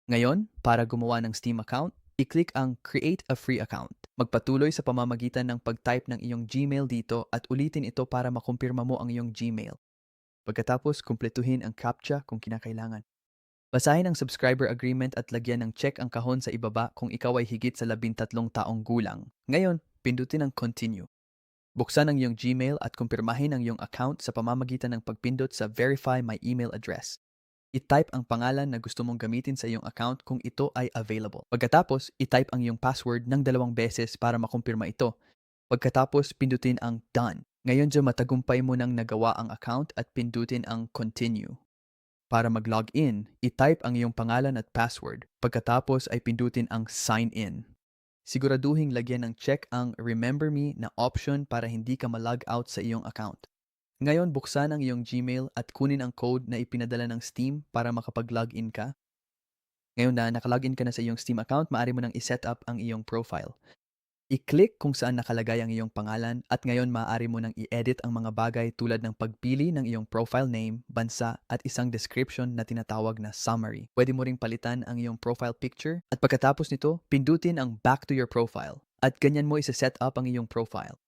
Ngayon, para gumawa ng Steam account, i-click ang Create a Free Account. Magpatuloy sa pamamagitan ng pag-type ng iyong Gmail dito at ulitin ito para makumpirma mo ang iyong Gmail. Pagkatapos, kumpletuhin ang CAPTCHA kung kinakailangan. Basahin ang subscriber agreement at lagyan ng check ang kahon sa ibaba kung ikaw ay higit sa 13 taong gulang. Ngayon, pindutin ang Continue. Buksan ang iyong Gmail at kumpirmahin ang iyong account sa pamamagitan ng pagpindot sa Verify My Email Address. I-type ang pangalan na gusto mong gamitin sa iyong account kung ito ay available. Pagkatapos, i-type ang iyong password ng 2 beses para makumpirma ito. Pagkatapos, pindutin ang Done. Ngayon dyan matagumpay mo nang nagawa ang account at pindutin ang Continue. Para mag-login, i-type ang iyong pangalan at password. Pagkatapos ay pindutin ang Sign In. Siguraduhing lagyan ng check ang Remember Me na option para hindi ka ma-log out sa iyong account. Ngayon, buksan ang iyong Gmail at kunin ang code na ipinadala ng Steam para makapag-login ka. Ngayon na nakalogin ka na sa iyong Steam account, maaari mo nang i-set up ang iyong profile. I-click kung saan nakalagay ang iyong pangalan at ngayon maaari mo nang i-edit ang mga bagay tulad ng pagpili ng iyong profile name, bansa at isang description na tinatawag na summary. Pwede mo ring palitan ang iyong profile picture at pagkatapos nito, pindutin ang back to your profile at ganyan mo isa-set up ang iyong profile.